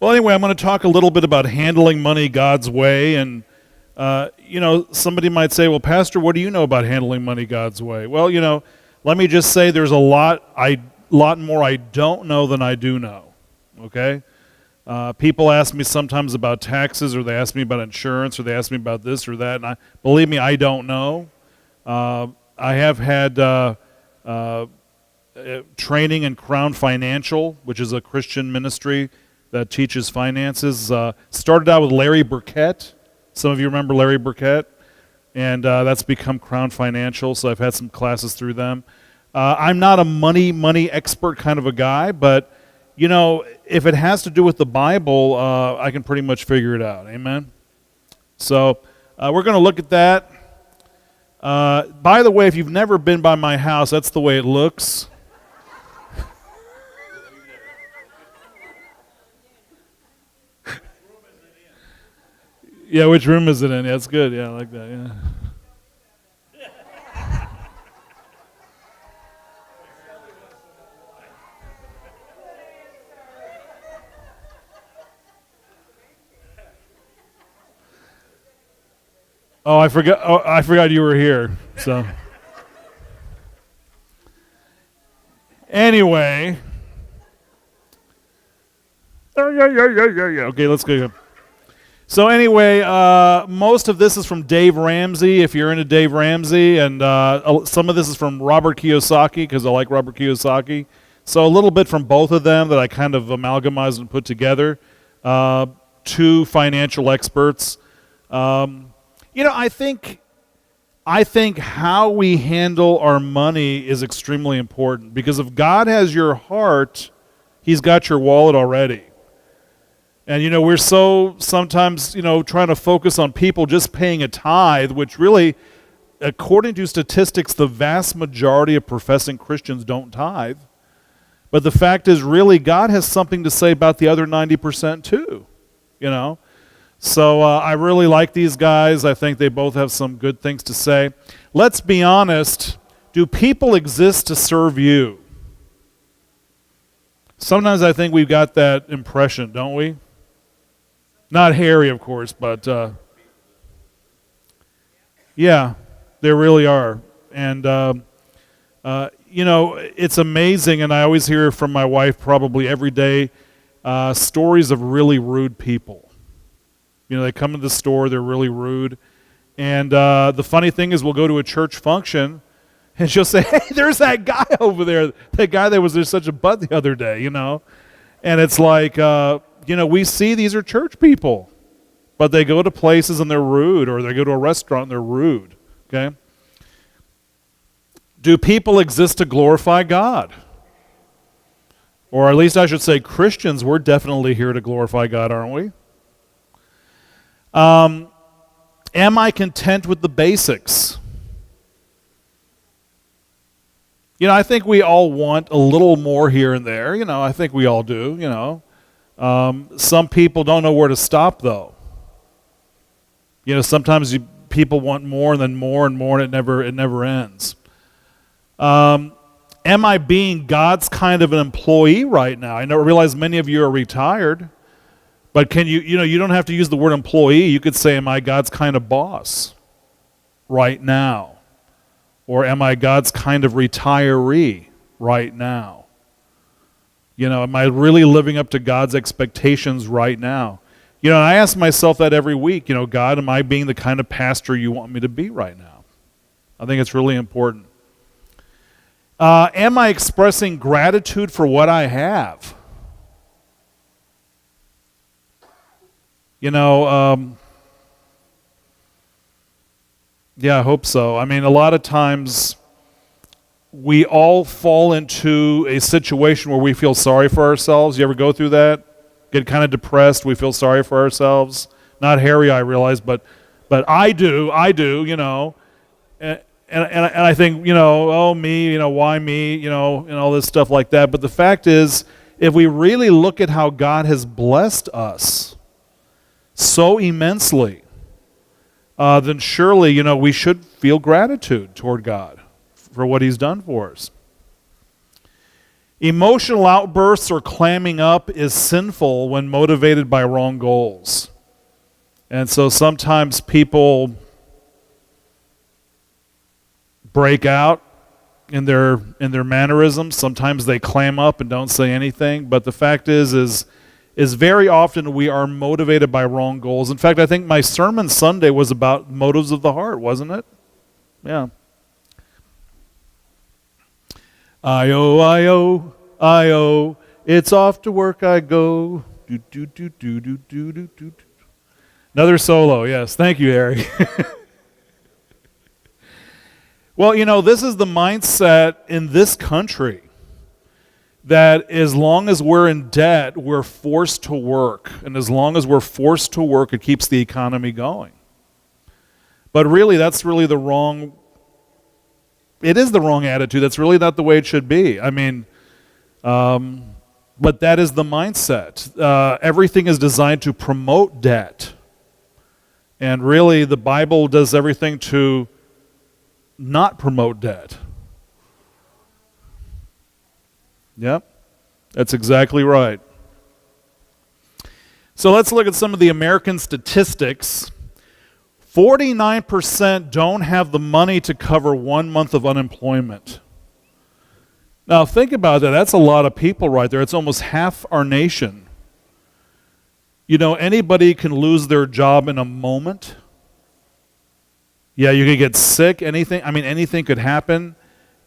Well, anyway, I'm going to talk a little bit about handling money God's way. And, somebody might say, well, Pastor, what do you know about handling money God's way? Well, let me just say there's a lot more I don't know than I do know, okay? People ask me sometimes about taxes, or they ask me about insurance, or they ask me about this or that, and believe me, I don't know. I have had training in Crown Financial, which is a Christian ministry that teaches finances. Started out with Larry Burkett. Some of you remember Larry Burkett, and that's become Crown Financial, so I've had some classes through them. I'm not a money expert kind of a guy, but, if it has to do with the Bible, I can pretty much figure it out. Amen? So we're going to look at that. By the way, if you've never been by my house, that's the way it looks. Yeah, which room is it in? Yeah, that's good. Yeah, I like that. Yeah. Oh, I forgot you were here. So anyway. Okay, let's go. So anyway, most of this is from Dave Ramsey, if you're into Dave Ramsey, and some of this is from Robert Kiyosaki, because I like Robert Kiyosaki. So a little bit from both of them that I kind of amalgamized and put together. Two financial experts. I think how we handle our money is extremely important, because if God has your heart, He's got your wallet already. And, we're so sometimes, trying to focus on people just paying a tithe, which really, according to statistics, the vast majority of professing Christians don't tithe. But the fact is, really, God has something to say about the other 90% too, So I really like these guys. I think they both have some good things to say. Let's be honest. Do people exist to serve you? Sometimes I think we've got that impression, don't we? Not Harry, of course, but yeah, there really are. And, it's amazing, and I always hear from my wife probably every day stories of really rude people. They come to the store, they're really rude. And the funny thing is, we'll go to a church function, and she'll say, hey, there's that guy over there, that guy that was there such a butt the other day, And it's like, we see these are church people, but they go to places and they're rude, or they go to a restaurant and they're rude, okay? Do people exist to glorify God? Or at least I should say Christians, we're definitely here to glorify God, aren't we? Am I content with the basics? I think we all want a little more here and there. I think we all do, Some people don't know where to stop, though. Sometimes people want more and then more and more, and it never ends. Am I being God's kind of an employee right now? I realize many of you are retired, but can you don't have to use the word employee. You could say, am I God's kind of boss right now? Or am I God's kind of retiree right now? Am I really living up to God's expectations right now? I ask myself that every week, God, am I being the kind of pastor you want me to be right now? I think it's really important. Am I expressing gratitude for what I have? Yeah, I hope so. I mean, a lot of times we all fall into a situation where we feel sorry for ourselves. You ever go through that? Get kind of depressed, we feel sorry for ourselves. Not Harry, I realize, but I do, And I think, oh, me, why me, and all this stuff like that. But the fact is, if we really look at how God has blessed us so immensely, then surely, we should feel gratitude toward God for what He's done for us. Emotional outbursts or clamming up is sinful when motivated by wrong goals. And so sometimes people break out in their mannerisms. Sometimes they clam up and don't say anything. But the fact is very often we are motivated by wrong goals. In fact, I think my sermon Sunday was about motives of the heart, wasn't it? Yeah. I-O, it's off to work I go. Do, do, do, do, do, do, do, do. Another solo, yes. Thank you, Harry. Well, this is the mindset in this country, that as long as we're in debt, we're forced to work. And as long as we're forced to work, it keeps the economy going. But really, that's really the wrong attitude. That's really not the way it should be. I mean, but that is the mindset. Everything is designed to promote debt. And really, the Bible does everything to not promote debt. Yep, that's exactly right. So let's look at some of the American statistics. 49% don't have the money to cover 1 month of unemployment. Now think about that. That's a lot of people right there. It's almost half our nation. Anybody can lose their job in a moment. Yeah, you could get sick, anything could happen.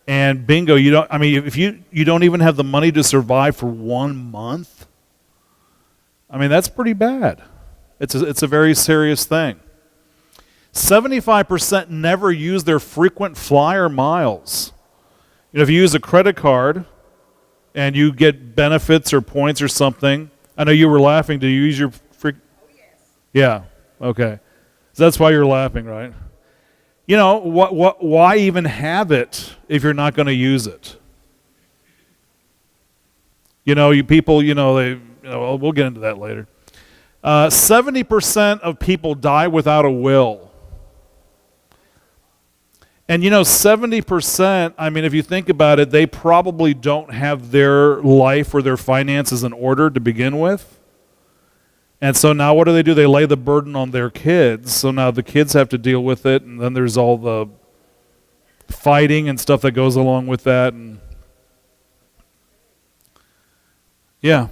And bingo, if you don't even have the money to survive for 1 month, that's pretty bad. It's a very serious thing. 75% never use their frequent flyer miles. If you use a credit card and you get benefits or points or something, I know you were laughing. Do you use your Yeah, okay. So that's why you're laughing, right? Why even have it if you're not going to use it? You people, we'll get into that later. 70% of people die without a will. And 70%, if you think about it, they probably don't have their life or their finances in order to begin with. And so now what do? They lay the burden on their kids. So now the kids have to deal with it, and then there's all the fighting and stuff that goes along with that. And yeah.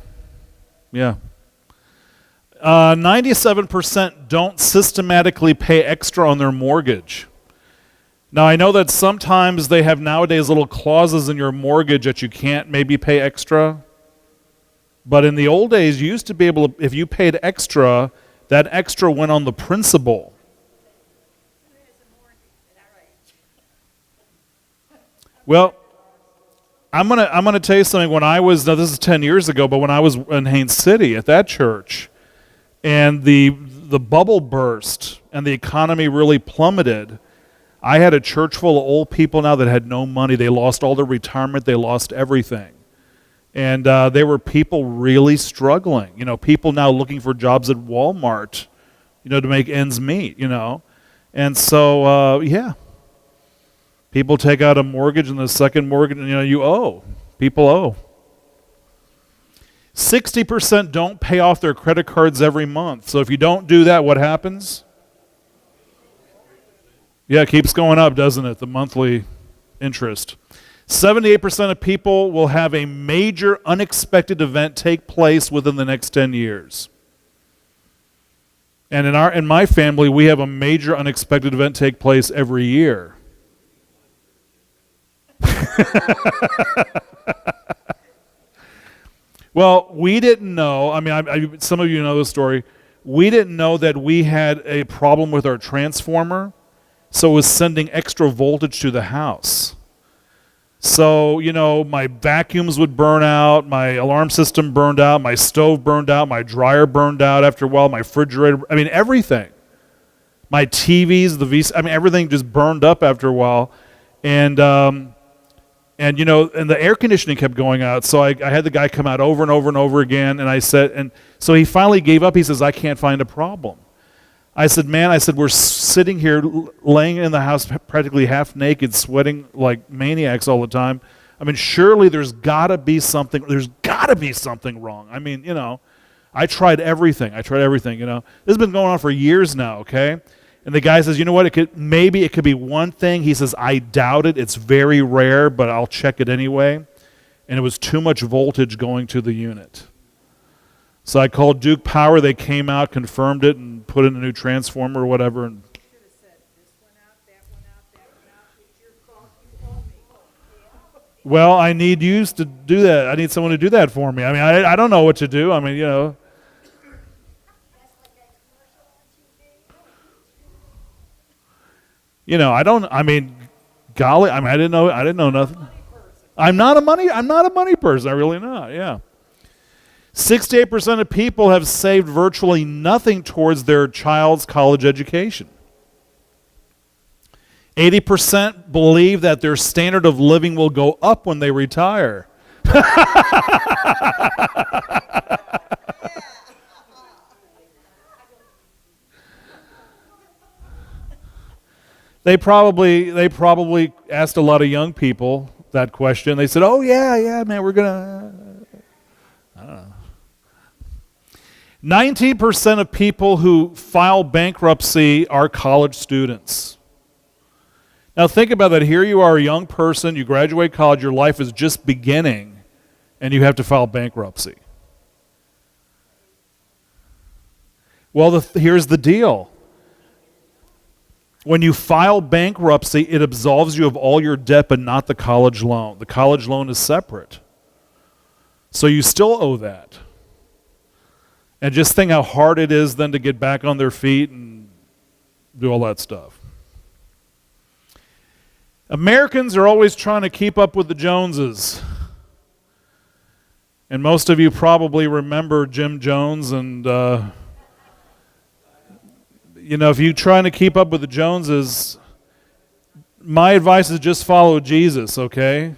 97% don't systematically pay extra on their mortgage. Now, I know that sometimes they have nowadays little clauses in your mortgage that you can't maybe pay extra. But in the old days, you used to be able to, if you paid extra, that extra went on the principal. Well, I'm gonna tell you something. When I was, now this is 10 years ago, but when I was in Haines City at that church, and the bubble burst and the economy really plummeted, I had a church full of old people now that had no money. They lost all their retirement. They lost everything. And there were people really struggling. People now looking for jobs at Walmart, to make ends meet, And so, people take out a mortgage, and the second mortgage, you owe. People owe. 60% don't pay off their credit cards every month. So if you don't do that, what happens? Yeah, it keeps going up, doesn't it? The monthly interest. 78% of people will have a major unexpected event take place within the next 10 years. And in my family, we have a major unexpected event take place every year. Well, we didn't know, some of you know the story. We didn't know that we had a problem with our transformer, so it was sending extra voltage to the house. So, my vacuums would burn out, my alarm system burned out, my stove burned out, my dryer burned out after a while, my refrigerator, everything. My TVs, everything just burned up after a while. And the air conditioning kept going out, so I had the guy come out over and over and over again, and so he finally gave up. He says, I can't find a problem. I said, we're sitting here laying in the house practically half naked, sweating like maniacs all the time. I mean, surely there's got to be something wrong. I mean, I tried everything. This has been going on for years now, okay? And the guy says, you know what, maybe it could be one thing. He says, I doubt it. It's very rare, but I'll check it anyway. And it was too much voltage going to the unit. So I called Duke Power. They came out, confirmed it, and put in a new transformer or whatever. And well, I need you to do that. I need someone to do that for me. I mean, I don't know what to do. I mean, golly, I didn't know nothing. I'm not a money person. I'm really not. Yeah. 68% of people have saved virtually nothing towards their child's college education. 80% believe that their standard of living will go up when they retire. They probably asked a lot of young people that question. They said, "Oh yeah, man, we're gonna." I don't know. 19% of people who file bankruptcy are college students. Now think about that. Here you are, a young person. You graduate college. Your life is just beginning, and you have to file bankruptcy. Well, here's the deal. When you file bankruptcy, it absolves you of all your debt, but not the college loan. The college loan is separate. So you still owe that. And just think how hard it is then to get back on their feet and do all that stuff. Americans are always trying to keep up with the Joneses. And most of you probably remember Jim Jones and if you're trying to keep up with the Joneses, my advice is just follow Jesus, okay?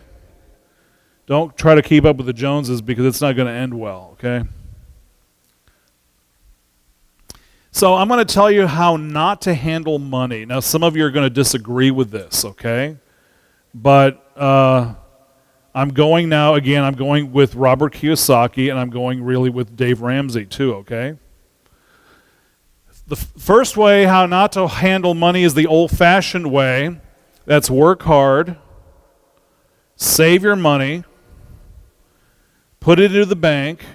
Don't try to keep up with the Joneses because it's not going to end well, okay? So I'm going to tell you how not to handle money. Now, some of you are going to disagree with this, okay? But I'm going with Robert Kiyosaki, and I'm going really with Dave Ramsey too, okay? The first way how not to handle money is the old-fashioned way. That's work hard, save your money, put it into the bank,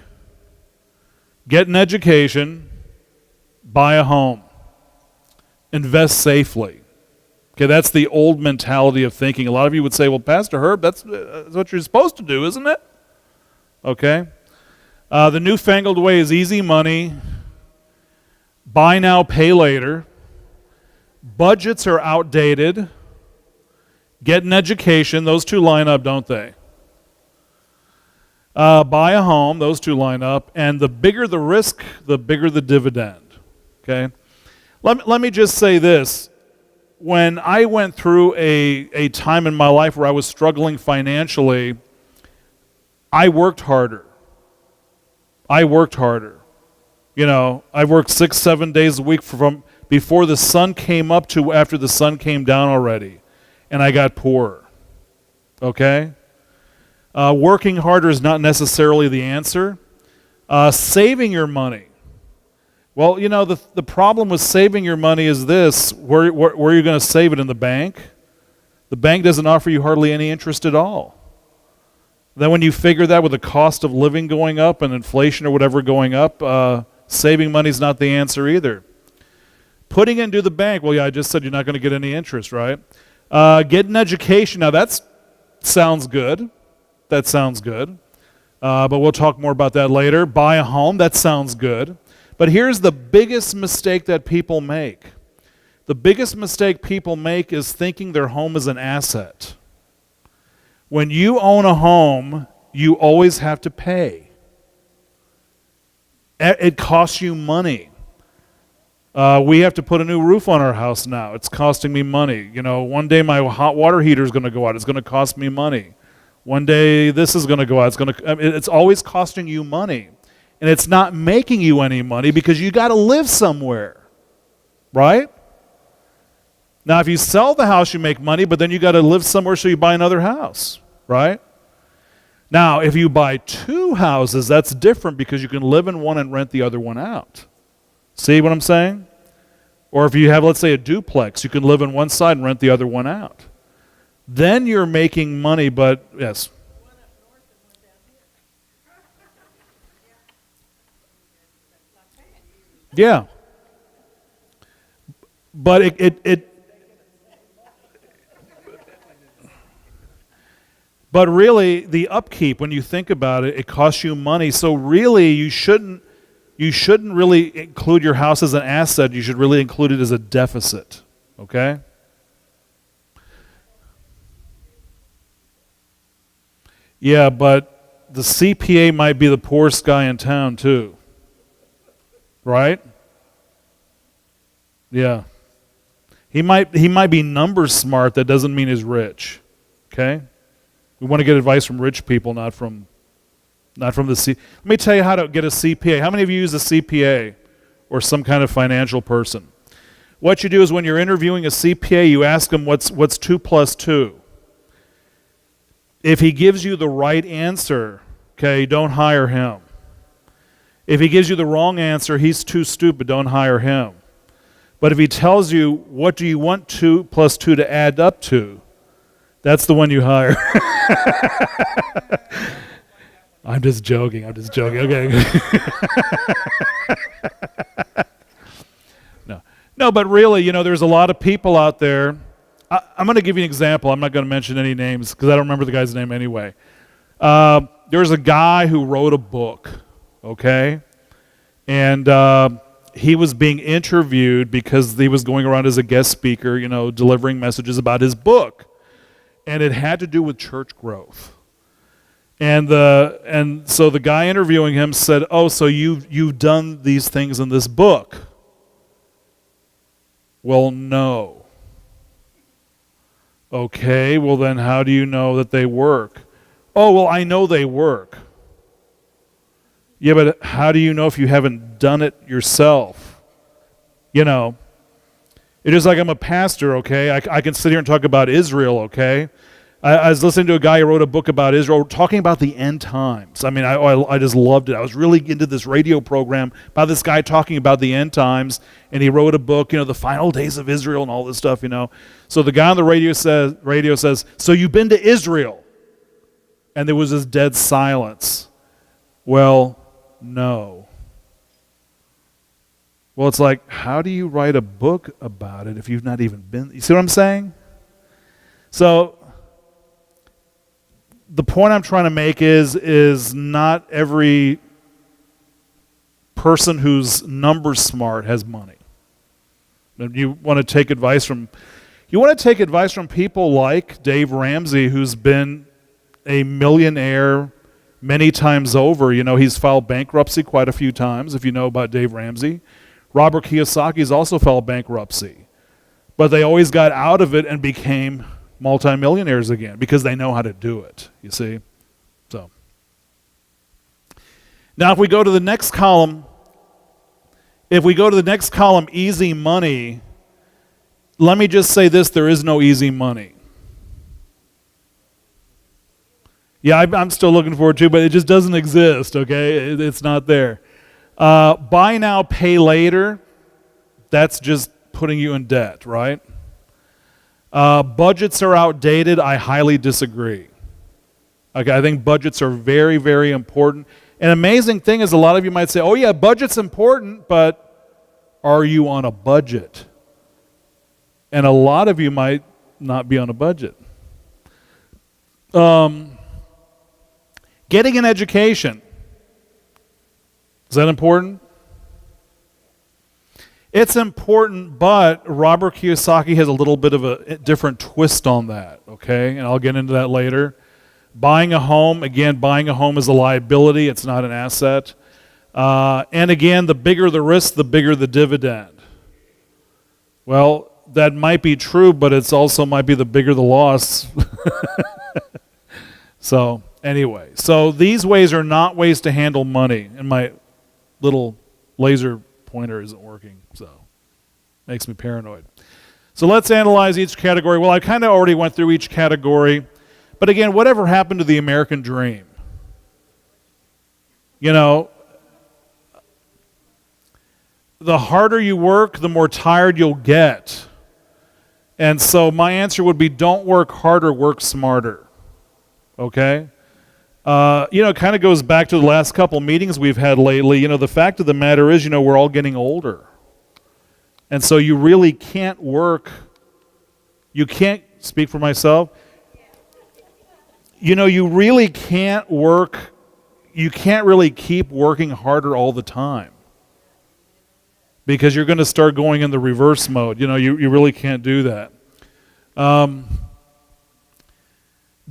get an education, buy a home, invest safely. Okay, that's the old mentality of thinking. A lot of you would say, well, Pastor Herb, that's what you're supposed to do, isn't it? Okay. The newfangled way is easy money, buy now, pay later. Budgets are outdated. Get an education. Those two line up, don't they? Buy a home. Those two line up. And the bigger the risk, the bigger the dividend. Okay? Let me just say this. When I went through a time in my life where I was struggling financially, I worked harder. I worked 6-7 days a week from before the sun came up to after the sun came down already, and I got poorer. Okay? Working harder is not necessarily the answer. Saving your money. Well, the problem with saving your money is this. Where are you going to save it? In the bank? The bank doesn't offer you hardly any interest at all. Then when you figure that with the cost of living going up and inflation or whatever going up, saving money is not the answer either. Putting it into the bank, well, yeah, I just said you're not going to get any interest, right? Get an education. Now, that sounds good. That sounds good. But we'll talk more about that later. Buy a home. That sounds good. But here's the biggest mistake that people make. The biggest mistake people make is thinking their home is an asset. When you own a home, you always have to pay. It costs you money. We have to put a new roof on our house now. It's costing me money. One day my hot water heater is going to go out. It's going to cost me money. One day this is going to go out. It's always costing you money. And it's not making you any money because you got to live somewhere. Right? Now, if you sell the house, you make money, but then you got to live somewhere, so you buy another house. Right? Now, if you buy two houses, that's different because you can live in one and rent the other one out. See what I'm saying? Or if you have, let's say, a duplex, you can live in one side and rent the other one out. Then you're making money, but yes. Yeah. But but really the upkeep, when you think about it, it costs you money. So really you shouldn't really include your house as an asset. You should really include it as a deficit. Okay? Yeah, but the CPA might be the poorest guy in town too. Right? Yeah. He might be numbers smart. That doesn't mean he's rich. Okay? We want to get advice from rich people, not from the C. Let me tell you how to get a CPA. How many of you use a CPA or some kind of financial person? What you do is when you're interviewing a CPA, you ask him what's 2 plus 2. If he gives you the right answer, okay, don't hire him. If he gives you the wrong answer, he's too stupid, don't hire him. But if he tells you, what do you want 2 plus 2 to add up to, that's the one you hire. I'm just joking. Okay. No, but really, there's a lot of people out there. I'm going to give you an example. I'm not going to mention any names because I don't remember the guy's name anyway. There's a guy who wrote a book, okay? And he was being interviewed because he was going around as a guest speaker, delivering messages about his book. And it had to do with church growth. And so the guy interviewing him said, "Oh, so you've done these things in this book?" Well, no. Okay, well then how do you know that they work? Oh, well, I know they work. Yeah, but how do you know if you haven't done it yourself? It is like I'm a pastor, okay? I can sit here and talk about Israel, okay? I was listening to a guy who wrote a book about Israel, talking about the end times. I mean, I just loved it. I was really into this radio program by this guy talking about the end times, and he wrote a book, the final days of Israel and all this stuff, So the guy on the radio says, "So you've been to Israel?" And there was this dead silence. Well, no. Well, it's like, how do you write a book about it if you've not even been? You see what I'm saying? So the point I'm trying to make is not every person who's numbers smart has money. And you want to take advice from people like Dave Ramsey, who's been a millionaire many times over. He's filed bankruptcy quite a few times, if you know about Dave Ramsey. Robert Kiyosaki's also filed bankruptcy. But they always got out of it and became multimillionaires again because they know how to do it, you see? So now if we go to the next column, easy money, let me just say this, there is no easy money. Yeah, I'm still looking for it too, but it just doesn't exist, okay? It's not there. Buy now, pay later, that's just putting you in debt, right? Budgets are outdated. I highly disagree. Okay, I think budgets are very, very important. An amazing thing is a lot of you might say, "Oh yeah, budget's important, but are you on a budget?" And a lot of you might not be on a budget. Getting an education. Is that important? It's important, but Robert Kiyosaki has a little bit of a different twist on that, okay? And I'll get into that later. Buying a home is a liability. It's not an asset. And again, the bigger the risk, the bigger the dividend. Well, that might be true, but it's also might be the bigger the loss. So anyway, these ways are not ways to handle money. And my little laser pointer isn't working, so makes me paranoid. So let's analyze each category. Well, I kind of already went through each category. But again, whatever happened to the American dream? You know, the harder you work, the more tired you'll get. And so my answer would be don't work harder, work smarter. Okay? It kind of goes back to the last couple meetings we've had lately. The fact of the matter is, we're all getting older. And so you really can't work. You can't speak for myself. You really can't work. You can't really keep working harder all the time. Because you're going to start going in the reverse mode. You really can't do that.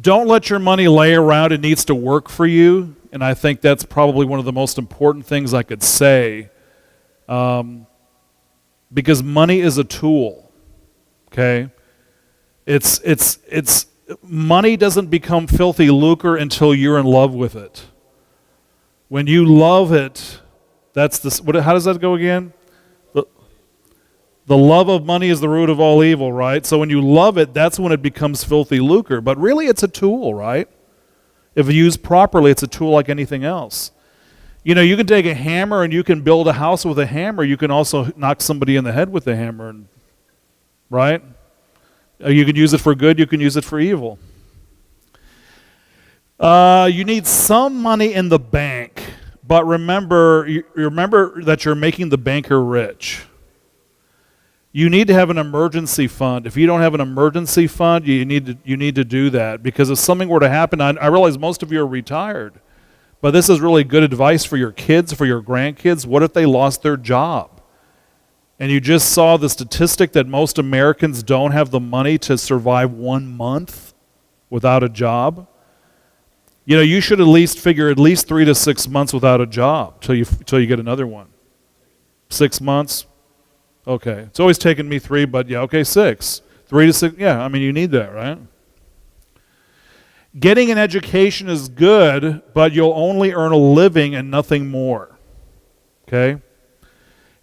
Don't let your money lay around. It needs to work for you. And I think that's probably one of the most important things I could say. Because money is a tool. Okay? It's money doesn't become filthy lucre until you're in love with it. When you love it, how does that go again? The love of money is the root of all evil, right? So when you love it, that's when it becomes filthy lucre. But really, it's a tool, right? If used properly, it's a tool like anything else. You can take a hammer and you can build a house with a hammer. You can also knock somebody in the head with a hammer, right? You can use it for good. You can use it for evil. You need some money in the bank, but remember that you're making the banker rich. You need to have an emergency fund. If you don't have an emergency fund, you need to do that, because if something were to happen, I realize most of you are retired, but this is really good advice for your kids, for your grandkids. What if they lost their job? And you just saw the statistic that most Americans don't have the money to survive 1 month without a job. You should at least figure 3 to 6 months without a job till you get another one. 6 months. Okay, it's always taken me 3, but 6. 3 to 6, you need that, right? Getting an education is good, but you'll only earn a living and nothing more. Okay?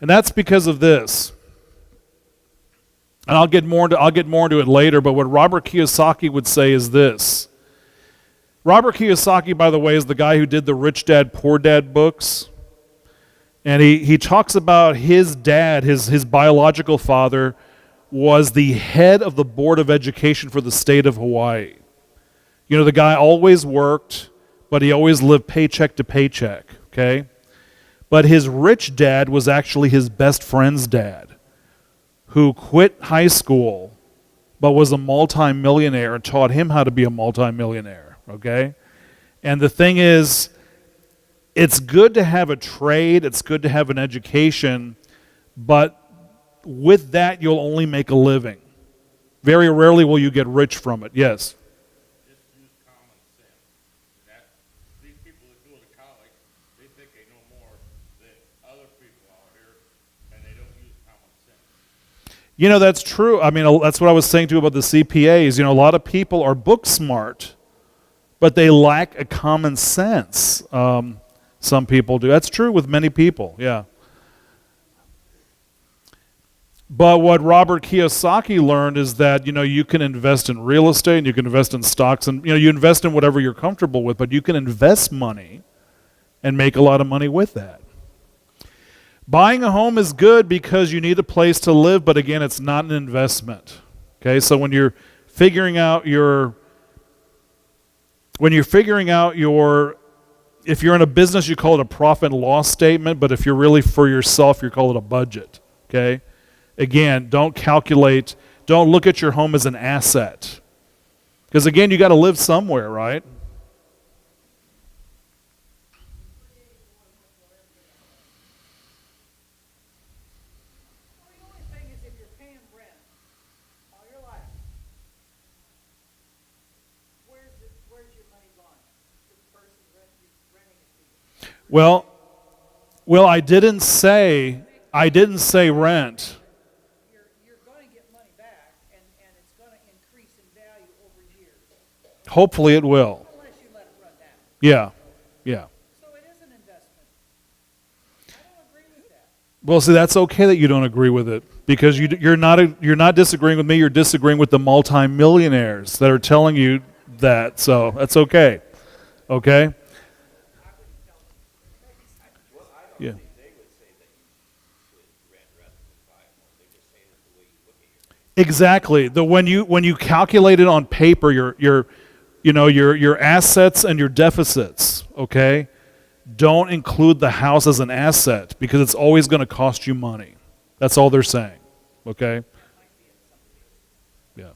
And that's because of this. And I'll get more into it later, but what Robert Kiyosaki would say is this. Robert Kiyosaki, by the way, is the guy who did the Rich Dad, Poor Dad books. And he talks about his dad, his biological father, was the head of the Board of Education for the state of Hawaii. The guy always worked, but he always lived paycheck to paycheck, okay? But his rich dad was actually his best friend's dad, who quit high school, but was a multimillionaire and taught him how to be a multimillionaire, okay? And the thing is, it's good to have a trade, it's good to have an education, but with that you'll only make a living. Very rarely will you get rich from it. Yes? Just use common sense. These people that go to college, they think they know more than other people out here, and they don't use common sense. That's true. That's what I was saying to you about the CPAs. A lot of people are book smart, but they lack a common sense. Some people do. That's true with many people, yeah. But what Robert Kiyosaki learned is that, you can invest in real estate and you can invest in stocks and, you invest in whatever you're comfortable with, but you can invest money and make a lot of money with that. Buying a home is good because you need a place to live, but again, it's not an investment. Okay, so when you're figuring out if you're in a business, you call it a profit and loss statement, but if you're really for yourself, you call it a budget, okay? Again, don't look at your home as an asset. Because again, you got to live somewhere, right? Well, the only thing is if you're paying rent all your life, where's your money going? The person renting it to you. Well, I didn't say rent. You're going to get money back, and it's going to increase in value over years. Hopefully it will. Unless you let it run down. Yeah. So it is an investment. I don't agree with that. Well, see, that's okay that you don't agree with it, because you're not disagreeing with me. You're disagreeing with the multimillionaires that are telling you that. So that's okay. Okay. Yeah. Exactly. When you calculate it on paper, your assets and your deficits, okay, don't include the house as an asset because it's always going to cost you money. That's all they're saying. Okay? Yeah.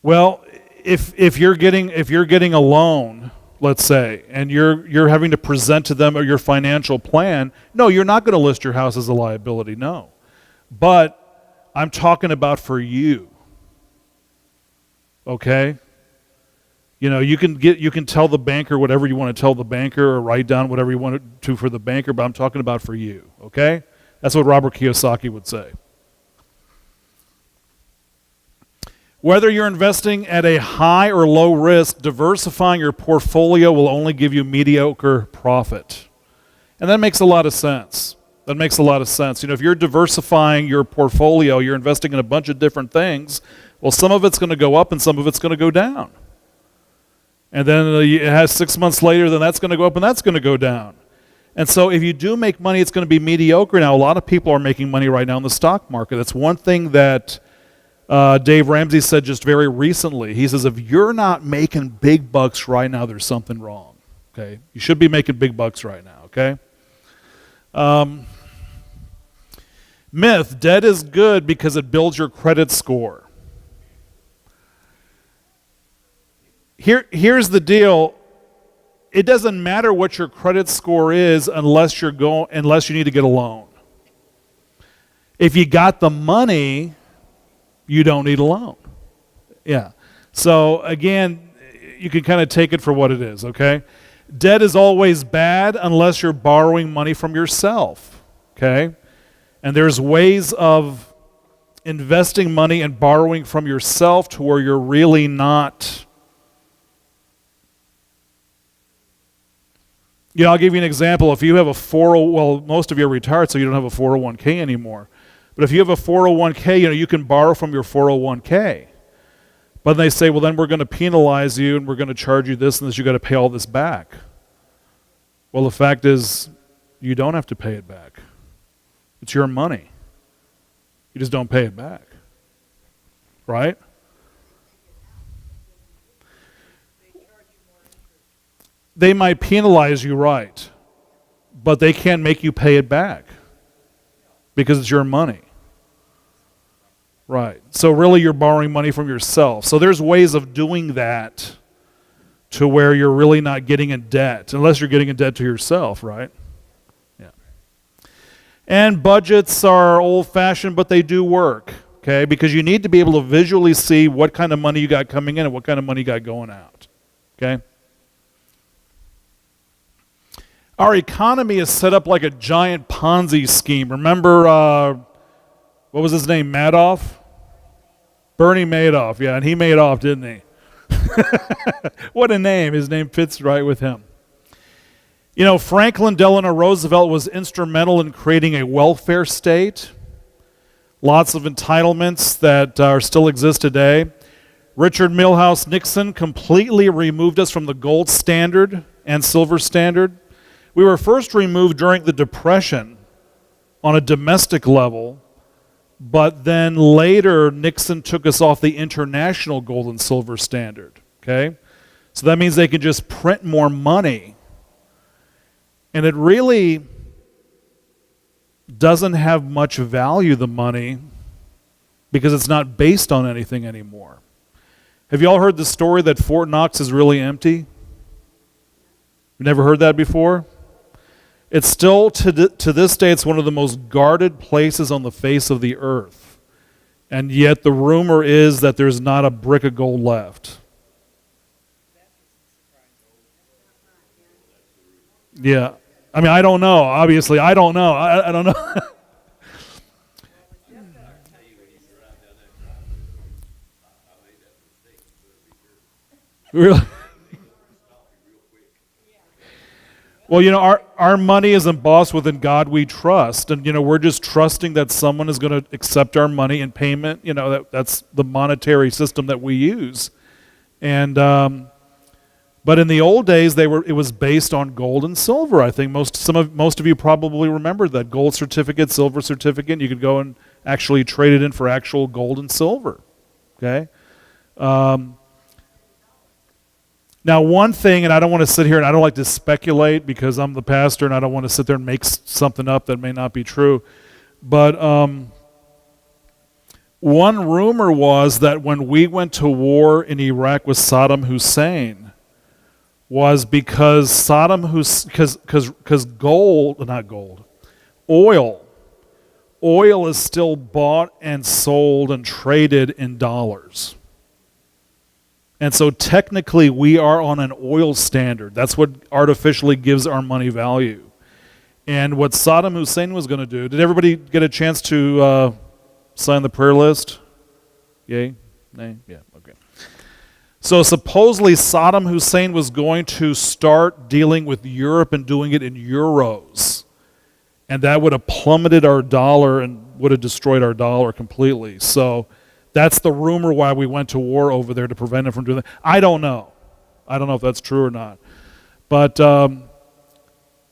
Well, if you're getting a loan, let's say, and you're having to present to them your financial plan, no, you're not going to list your house as a liability, no. But I'm talking about for you. Okay? You can tell the banker whatever you want to tell the banker or write down whatever you want to for the banker, but I'm talking about for you, okay? That's what Robert Kiyosaki would say. Whether you're investing at a high or low risk, diversifying your portfolio will only give you mediocre profit. And that makes a lot of sense. That makes a lot of sense. If you're diversifying your portfolio, you're investing in a bunch of different things, well, some of it's going to go up and some of it's going to go down. And then it has 6 months later, then that's going to go up and that's going to go down. And so if you do make money, it's going to be mediocre. Now, a lot of people are making money right now in the stock market. That's one thing that Dave Ramsey said just very recently. He says, if you're not making big bucks right now, there's something wrong. Okay, you should be making big bucks right now. Okay. Myth: debt is good because it builds your credit score. Here's the deal. It doesn't matter what your credit score is unless you need to get a loan. If you got the money, you don't need a loan. Yeah. So again, you can kind of take it for what it is, okay? Debt is always bad unless you're borrowing money from yourself, okay? And there's ways of investing money and borrowing from yourself to where you're really not. I'll give you an example. If you have a most of you are retired, so you don't have a 401k anymore. But if you have a 401k, you can borrow from your 401k. But they say, well, then we're going to penalize you and we're going to charge you this and this. You got to pay all this back. Well, the fact is, you don't have to pay it back. It's your money. You just don't pay it back. Right? They might penalize you, right, but they can't make you pay it back because it's your money. Right. So really you're borrowing money from yourself. So there's ways of doing that to where you're really not getting in debt, unless you're getting in debt to yourself, right? Yeah. And budgets are old-fashioned, but they do work, okay? Because you need to be able to visually see what kind of money you got coming in and what kind of money you got going out, okay? Our economy is set up like a giant Ponzi scheme. Remember, what was his name, Madoff? Bernie Madoff, yeah, and he made off, didn't he? What a name. His name fits right with him. Franklin Delano Roosevelt was instrumental in creating a welfare state. Lots of entitlements that still exist today. Richard Milhous Nixon completely removed us from the gold standard and silver standard. We were first removed during the Depression on a domestic level, but then later Nixon took us off the international gold and silver standard, okay? So that means they can just print more money. And it really doesn't have much value, the money, because it's not based on anything anymore. Have you all heard the story that Fort Knox is really empty? You never heard that before? It's still, to this day, it's one of the most guarded places on the face of the earth. And yet the rumor is that there's not a brick of gold left. Yeah. I mean, I don't know. Obviously, I don't know. I don't know. Really? Well, our money is embossed within God we trust, and we're just trusting that someone is going to accept our money in payment. That's the monetary system that we use, and but in the old days it was based on gold and silver. I think most of you probably remember that gold certificate, silver certificate. You could go and actually trade it in for actual gold and silver. Okay. Now, one thing, and I don't want to sit here and I don't like to speculate because I'm the pastor and I don't want to sit there and make something up that may not be true. But one rumor was that when we went to war in Iraq with Saddam Hussein was because oil is still bought and sold and traded in dollars. And so technically we are on an oil standard. That's what artificially gives our money value. And what Saddam Hussein was going to do, did everybody get a chance to sign the prayer list? Yay? Nay? Yeah, okay. So supposedly Saddam Hussein was going to start dealing with Europe and doing it in euros. And that would have plummeted our dollar and would have destroyed our dollar completely. So that's the rumor why we went to war over there, to prevent him from doing that. I don't know. I don't know if that's true or not. But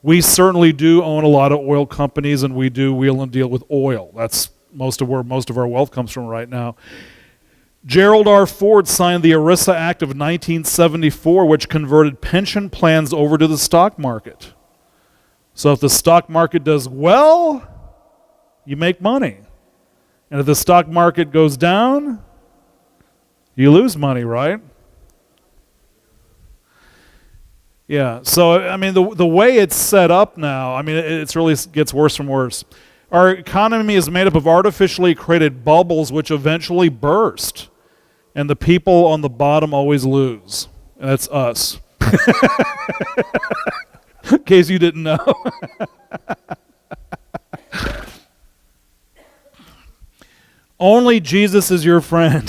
we certainly do own a lot of oil companies, and we do wheel and deal with oil. That's where most of our wealth comes from right now. Gerald R. Ford signed the ERISA Act of 1974, which converted pension plans over to the stock market. So if the stock market does well, you make money. And if the stock market goes down, you lose money, right? Yeah, so I mean, the way it's set up now, I mean, it's really gets worse and worse. Our economy is made up of artificially created bubbles which eventually burst. And the people on the bottom always lose. And that's us. In case you didn't know. Only Jesus is your friend.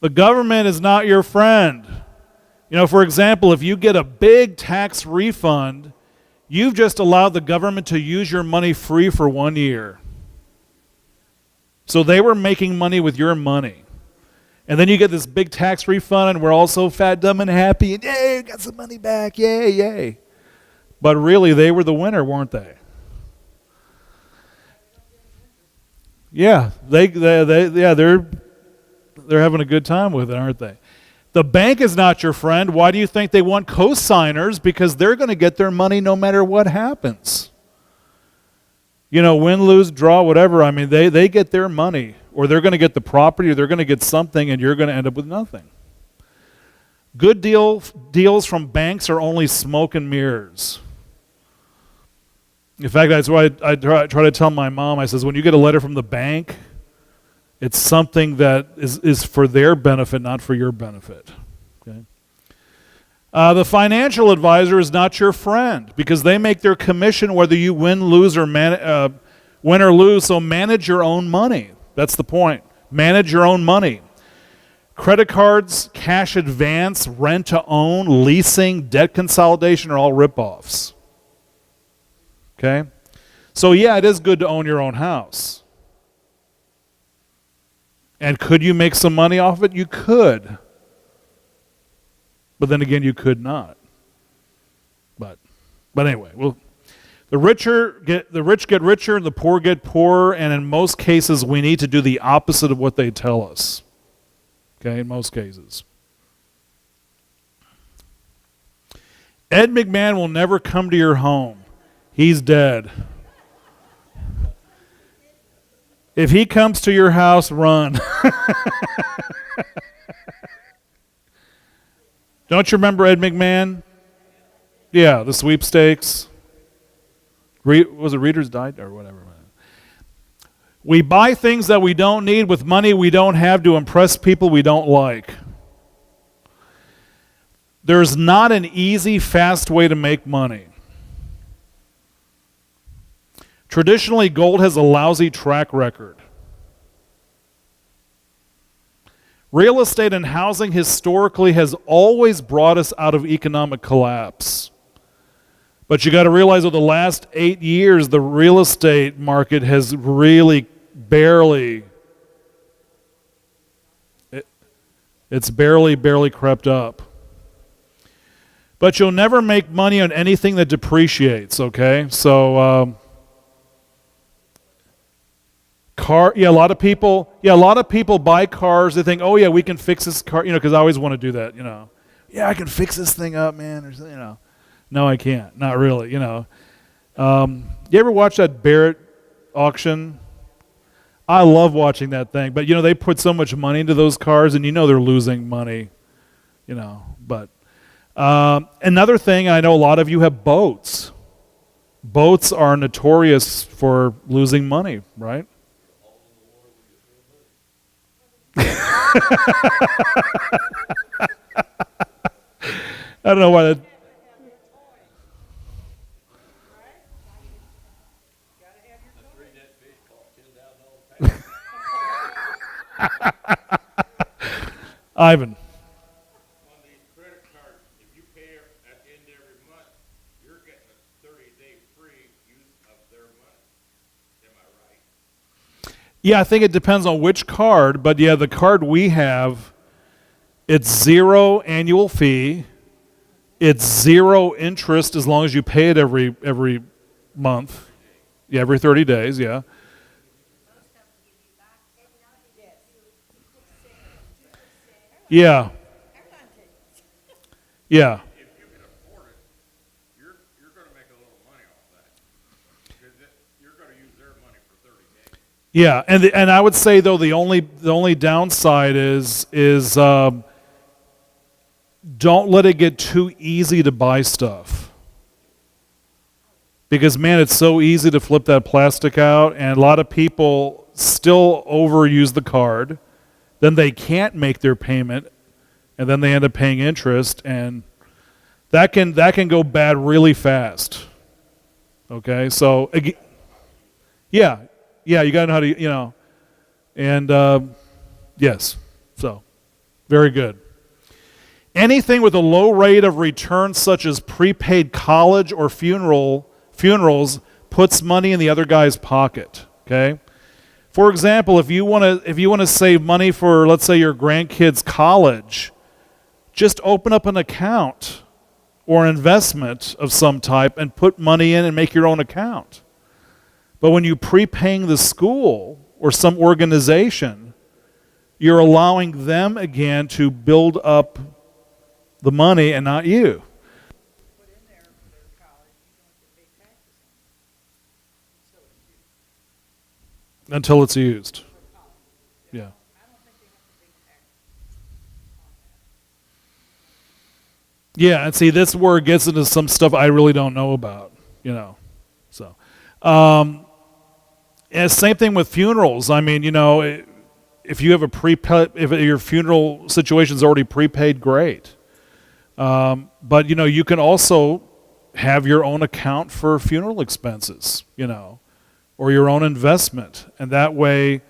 The government is not your friend. For example, if you get a big tax refund, you've just allowed the government to use your money free for 1 year. So they were making money with your money. And then you get this big tax refund, and we're all so fat, dumb, and happy, and yay, got some money back, yay, yay. But really, they were the winner, weren't they? Yeah, they're having a good time with it, aren't they? The bank is not your friend. Why do you think they want co-signers? Because they're going to get their money no matter what happens. Win, lose, draw, whatever. I mean, they get their money, or they're going to get the property, or they're going to get something, and you're going to end up with nothing. Good deals from banks are only smoke and mirrors. In fact, that's why I try to tell my mom, I says, when you get a letter from the bank, it's something that is for their benefit, not for your benefit. Okay? The financial advisor is not your friend because they make their commission whether you win, lose, or win or lose. So manage your own money. That's the point. Manage your own money. Credit cards, cash advance, rent to own, leasing, debt consolidation are all ripoffs. Okay? So yeah, it is good to own your own house. And could you make some money off of it? You could. But then again, you could not. But anyway, the rich get richer and the poor get poorer, and in most cases we need to do the opposite of what they tell us. Okay, in most cases. Ed McMahon will never come to your home. He's dead. If he comes to your house, run. Don't you remember Ed McMahon? Yeah, the sweepstakes. Was it Reader's Digest or whatever? We buy things that we don't need with money we don't have to impress people we don't like. There's not an easy, fast way to make money. Traditionally, gold has a lousy track record. Real estate and housing historically has always brought us out of economic collapse. But you got to realize over the last 8 years, the real estate market has really it's barely crept up. But you'll never make money on anything that depreciates, okay? So, a lot of people buy cars. They think, oh yeah, we can fix this car, because I always want to do that, Yeah, I can fix this thing up, man, or No, I can't. Not really, You ever watch that Barrett auction? I love watching that thing, but they put so much money into those cars, and they're losing money, But another thing, I know a lot of you have boats. Boats are notorious for losing money, right? I don't know why that. Ivan. On these credit cards, if you pay at the end of every month, you're getting a 30-day free use of their money. Am I right? Yeah, I think it depends on which card, but yeah, the card we have, it's 0 annual fee, it's 0 interest as long as you pay it every month. Yeah, every 30 days, yeah. Yeah. Yeah. If you can afford it, you're going to make a little money off that. Because you're going to use their money for 30 days. Yeah, and I would say though the only downside is don't let it get too easy to buy stuff. Because man, it's so easy to flip that plastic out, and a lot of people still overuse the card. Then they can't make their payment, and then they end up paying interest, and that can go bad really fast. Okay, so yeah, you got to know how to and yes, so very good. Anything with a low rate of return, such as prepaid college or funerals, puts money in the other guy's pocket. Okay. For example, if you want to save money for, let's say, your grandkids' college, just open up an account or an investment of some type and put money in and make your own account. But when you're prepaying the school or some organization, you're allowing them again to build up the money and not you. Put in there for their college, you don't have to pay taxes on it. So Until it's used. Yeah. I don't think they have to pay taxes on that. Yeah, and see, this is where it gets into some stuff I really don't know about, So, and same thing with funerals. I mean, if you have if your funeral situation's already prepaid, great. But you can also have your own account for funeral expenses, or your own investment, and that way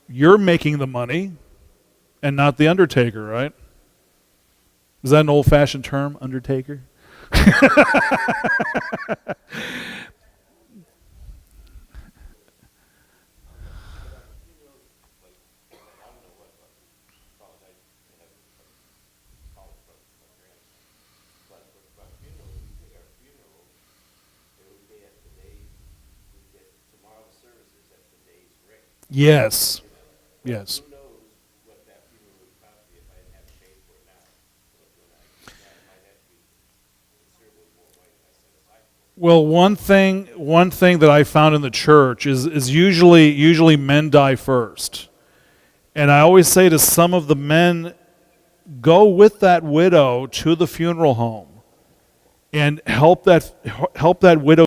you're making the money and not the undertaker, right? Is that an old-fashioned term, undertaker? Yes. Yes. Well, one thing that I found in the church is usually men die first. And I always say to some of the men, go with that widow to the funeral home and help that widow